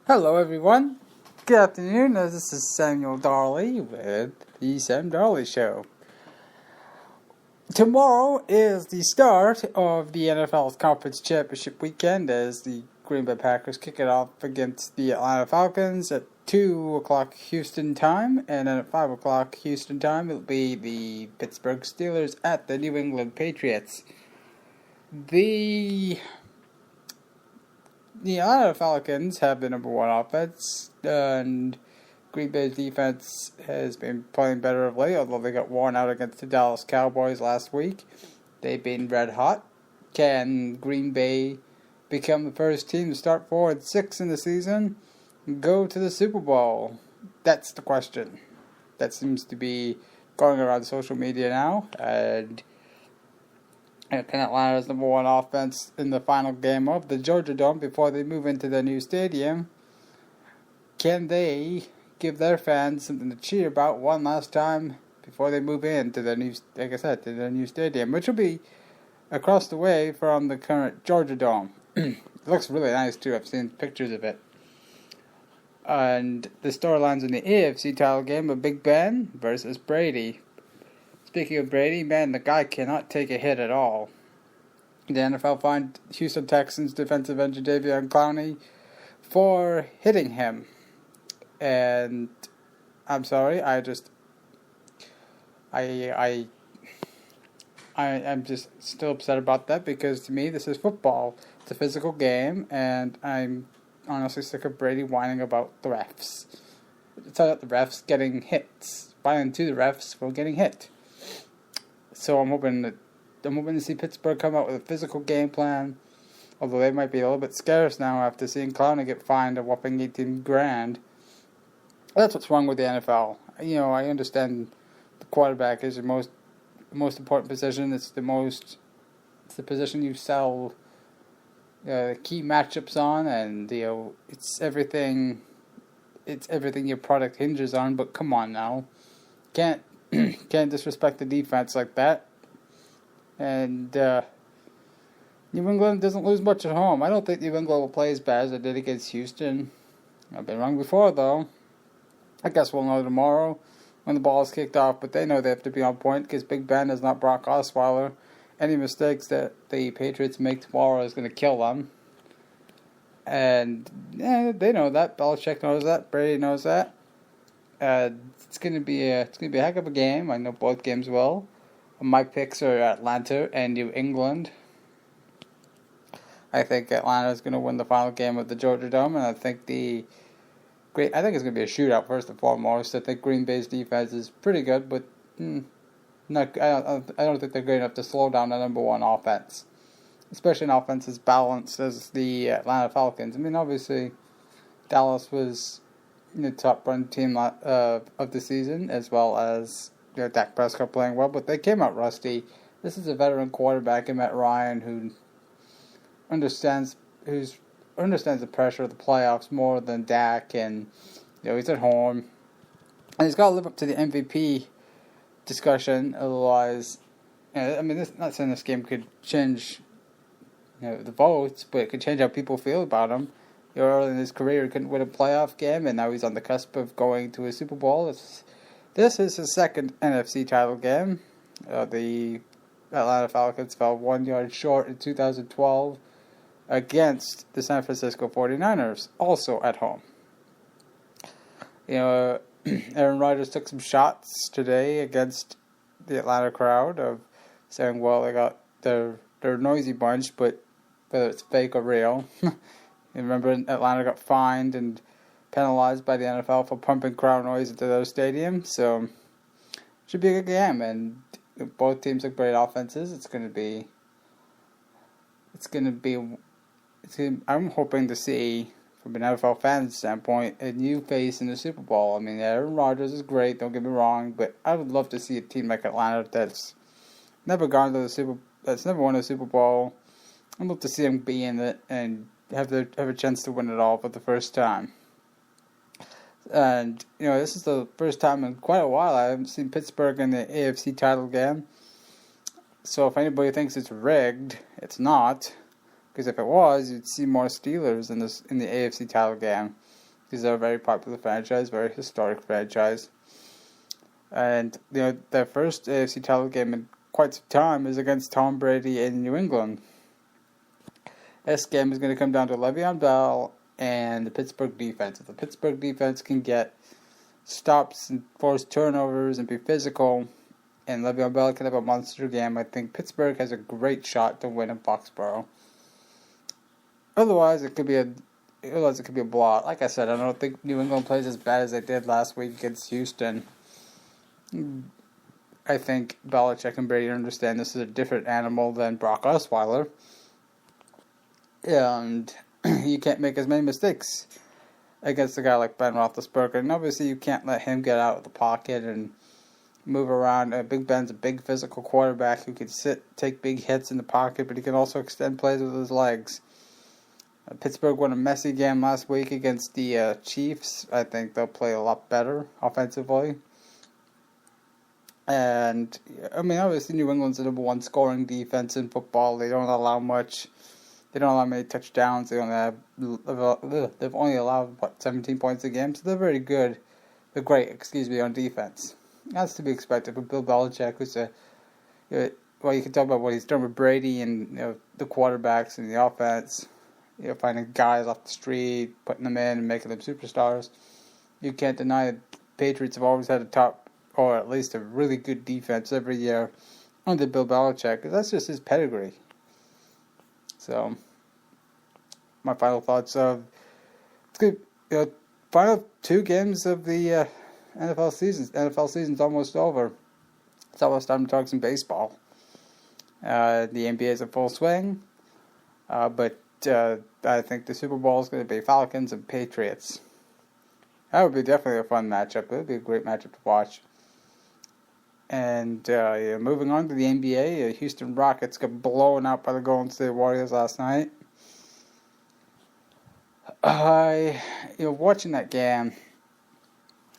Hello, everyone. Good afternoon. This is Samuel Darley with the Sam Darley Show. Tomorrow is the start of the NFL's Conference Championship weekend as the Green Bay Packers kick it off against the Atlanta Falcons at 2 o'clock Houston time, and then at 5 o'clock Houston time it'll be the Pittsburgh Steelers at the New England Patriots. The Atlanta Falcons have the number one offense, and Green Bay's defense has been playing better of late, although they got worn out against the Dallas Cowboys last week. They've been red hot. Can Green Bay become the first team to start 4-6 in the season and go to the Super Bowl? That's the question. That seems to be going around social media now, and can Atlanta's number one offense in the final game of the Georgia Dome before they move into their new stadium, can they give their fans something to cheer about one last time before they move into their new, like I said, to their new stadium, which will be across the way from the current Georgia Dome. It looks really nice too. I've seen pictures of it. And the storylines in the AFC title game of Big Ben versus Brady. Speaking of Brady, man, the guy cannot take a hit at all. The NFL fined Houston Texans defensive end Jadeveon Clowney for hitting him. And I'm sorry, I'm just still upset about that, because to me this is football. It's a physical game, and I'm honestly sick of Brady whining about the refs. It's about the refs getting hits, whining to the refs for getting hit. So I'm hoping to see Pittsburgh come out with a physical game plan, although they might be a little bit scarce now after seeing Clowney get fined a whopping $18,000. That's what's wrong with the NFL. You know, I understand the quarterback is the most important position. It's the position you sell key matchups on, and it's everything your product hinges on. But come on now, can't disrespect the defense like that. And New England doesn't lose much at home. I don't think New England will play as bad as they did against Houston. I've been wrong before, though. I guess we'll know tomorrow when the ball is kicked off, but they know they have to be on point because Big Ben is not Brock Osweiler. Any mistakes that the Patriots make tomorrow is going to kill them. And they know that. Belichick knows that. Brady knows that. It's gonna be a heck of a game. I know both games well. My picks are Atlanta and New England. I think Atlanta is gonna win the final game of the Georgia Dome, and I think it's gonna be a shootout first and foremost. I think Green Bay's defense is pretty good, but I don't think they're good enough to slow down the number one offense, especially an offense as balanced as the Atlanta Falcons. I mean, obviously, Dallas was the top run team of the season, as well as Dak Prescott playing well, but they came out rusty. This is a veteran quarterback in Matt Ryan who understands the pressure of the playoffs more than Dak, and he's at home, and he's got to live up to the MVP discussion. Otherwise, not saying this game could change the votes, but it could change how people feel about him. Early in his career, he couldn't win a playoff game, and now he's on the cusp of going to a Super Bowl. This is his second NFC title game. The Atlanta Falcons fell 1 yard short in 2012 against the San Francisco 49ers, also at home. Aaron Rodgers took some shots today against the Atlanta crowd of saying, well, they're a noisy bunch, but whether it's fake or real. Remember, Atlanta got fined and penalized by the NFL for pumping crowd noise into their stadium. So, it should be a good game. And both teams have great offenses. I'm hoping to see, from an NFL fan standpoint, a new face in the Super Bowl. I mean, Aaron Rodgers is great, don't get me wrong, but I would love to see a team like Atlanta that's never won a Super Bowl. I'd love to see them be in it and have a chance to win it all for the first time. And, this is the first time in quite a while I haven't seen Pittsburgh in the AFC title game. So if anybody thinks it's rigged, it's not. Because if it was, you'd see more Steelers in the AFC title game. These are a very popular franchise, very historic franchise. And, their first AFC title game in quite some time is against Tom Brady in New England. This game is going to come down to Le'Veon Bell and the Pittsburgh defense. If the Pittsburgh defense can get stops and force turnovers and be physical, and Le'Veon Bell can have a monster game, I think Pittsburgh has a great shot to win in Foxborough. Otherwise, it could be a blowout. Like I said, I don't think New England plays as bad as they did last week against Houston. I think Belichick and Brady understand this is a different animal than Brock Osweiler. And you can't make as many mistakes against a guy like Ben Roethlisberger. And obviously you can't let him get out of the pocket and move around. Big Ben's a big physical quarterback who can take big hits in the pocket, but he can also extend plays with his legs. Pittsburgh won a messy game last week against the Chiefs. I think they'll play a lot better offensively. And, obviously New England's the number one scoring defense in football. They don't allow much. They don't allow many touchdowns. They've only allowed, 17 points a game? So they're very good. They're great, on defense. That's to be expected from Bill Belichick, who's you can talk about what he's done with Brady and the quarterbacks and the offense. Finding guys off the street, putting them in and making them superstars. You can't deny that the Patriots have always had a top, or at least a really good defense every year under Bill Belichick, because that's just his pedigree. So, my final thoughts of final 2 games of the NFL season. NFL season's almost over. It's almost time to talk some baseball. The NBA is in full swing, but I think the Super Bowl is going to be Falcons and Patriots. That would be definitely a fun matchup. It would be a great matchup to watch. And moving on to the NBA, Houston Rockets got blown out by the Golden State Warriors last night. Watching that game,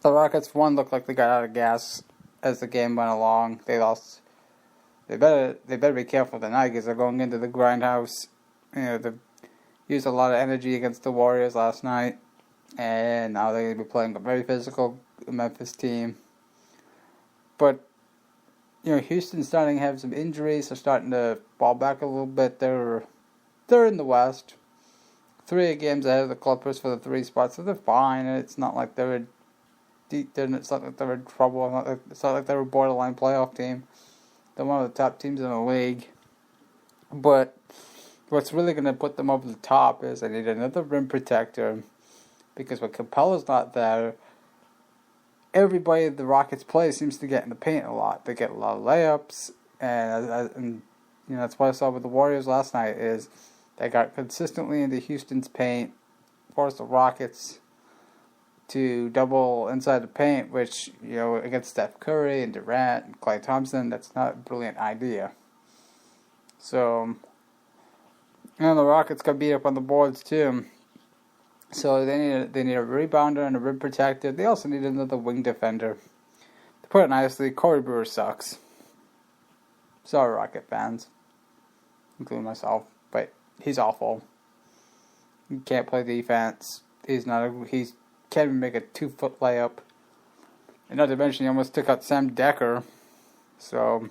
the Rockets looked like they got out of gas as the game went along. They lost. They better be careful tonight because they're going into the grindhouse. They used a lot of energy against the Warriors last night, and now they're going to be playing a very physical Memphis team. But Houston's starting to have some injuries. They're starting to fall back a little bit. They're in the West, 3 games ahead of the Clippers for the 3 spots, so they're fine. And it's not like they're it's not like they're in trouble. It's not like they're a borderline playoff team. They're one of the top teams in the league. But what's really going to put them over the top is they need another rim protector, because when Capella's not there, everybody the Rockets play seems to get in the paint a lot. They get a lot of layups, and that's what I saw with the Warriors last night. Is they got consistently into Houston's paint, forced the Rockets to double inside the paint, which against Steph Curry and Durant and Klay Thompson, that's not a brilliant idea. So, the Rockets got beat up on the boards too. So they need a rebounder and a rim protector. They also need another wing defender. To put it nicely, Corey Brewer sucks. Sorry, Rocket fans, including myself, but he's awful. He can't play defense. He can't even make a 2-foot layup. And not to mention, he almost took out Sam Decker. So,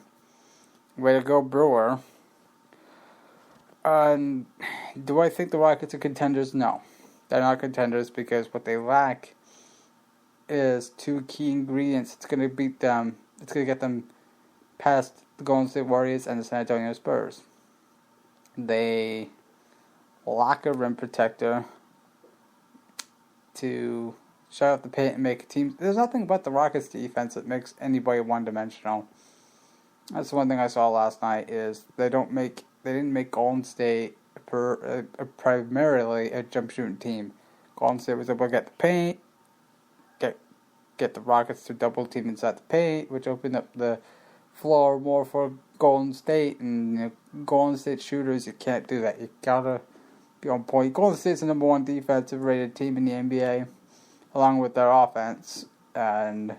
way to go, Brewer. Do I think the Rockets are contenders? No. They're not contenders because what they lack is 2 key ingredients. It's going to beat them. It's going to get them past the Golden State Warriors and the San Antonio Spurs. They lack a rim protector to shut out the paint and make a team. There's nothing about the Rockets defense that makes anybody one-dimensional. That's the one thing I saw last night is they didn't make Golden State primarily a jump shooting team. Golden State was able to get the paint, get the Rockets to double team inside the paint, which opened up the floor more for Golden State. And Golden State shooters, you can't do that. You gotta be on point. Golden State's the number 1 defensive rated team in the NBA, along with their offense, and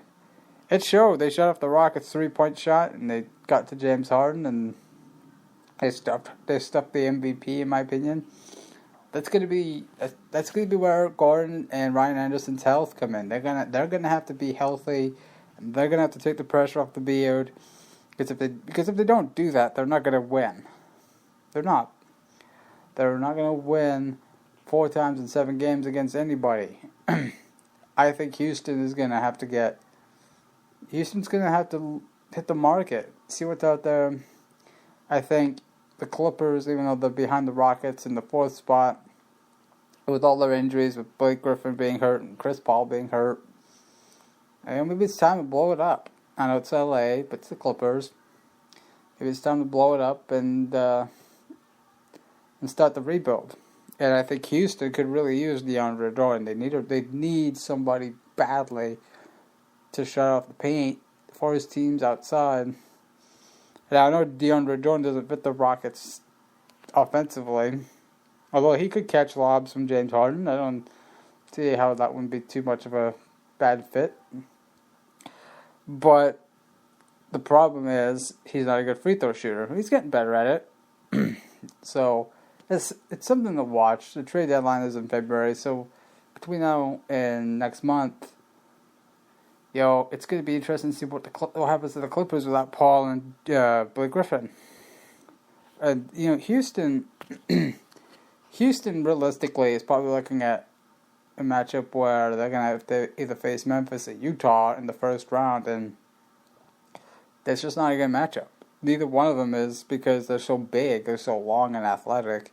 it showed. They shut off the Rockets' 3-point shot, and they got to James Harden, and They stuffed the MVP in my opinion. That's gonna be where Gordon and Ryan Anderson's health come in. They're gonna have to be healthy. And they're gonna have to take the pressure off the beard. Because if they don't do that, they're not gonna win. They're not. They're not gonna win 4 times in 7 games against anybody. I think Houston's gonna have to hit the market, see what's out there. I think the Clippers, even though they're behind the Rockets in the 4th spot, with all their injuries, with Blake Griffin being hurt and Chris Paul being hurt, and maybe it's time to blow it up. I know it's LA, but it's the Clippers. Maybe it's time to blow it up and start the rebuild. And I think Houston could really use DeAndre Jordan. They need somebody badly to shut off the paint for his teams outside. And I know DeAndre Jordan doesn't fit the Rockets offensively. Although he could catch lobs from James Harden. I don't see how that wouldn't be too much of a bad fit. But the problem is he's not a good free throw shooter. He's getting better at it. So it's something to watch. The trade deadline is in February. So between now and next month, it's going to be interesting to see what happens to the Clippers without Paul and Blake Griffin. And Houston realistically is probably looking at a matchup where they're going to have to either face Memphis or Utah in the first round, and that's just not a good matchup. Neither one of them is, because they're so big, they're so long and athletic.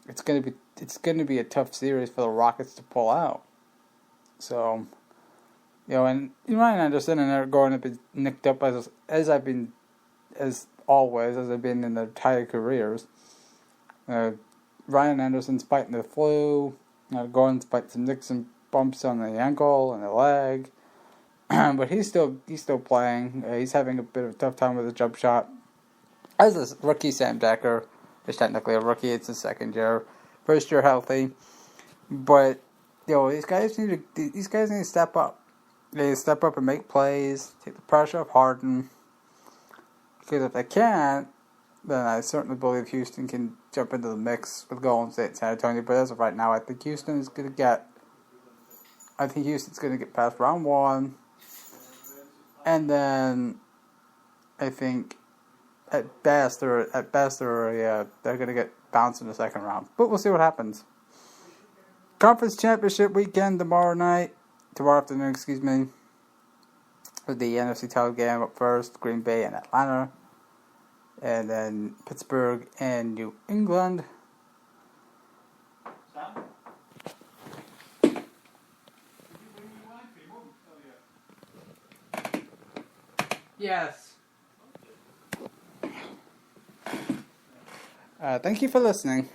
It's going to be a tough series for the Rockets to pull out. So, and Ryan Anderson and Eric Gordon have been nicked up as I've been in their entire careers. Ryan Anderson's fighting the flu. Gordon's fighting some nicks and bumps on the ankle and the leg. But he's still playing. He's having a bit of a tough time with the jump shot. As is rookie Sam Decker. He's technically a rookie. It's his second year. First year healthy. But these guys need to step up. They need to step up and make plays. Take the pressure off Harden. Because if they can't, then I certainly believe Houston can jump into the mix with Golden State and San Antonio. But as of right now, I think Houston's going to get past round 1. And then I think at best they're going to get bounced in the second round. But we'll see what happens. Conference Championship weekend tomorrow afternoon, with the NFC title game up first, Green Bay and Atlanta. And then Pittsburgh and New England. Yes. Thank you for listening.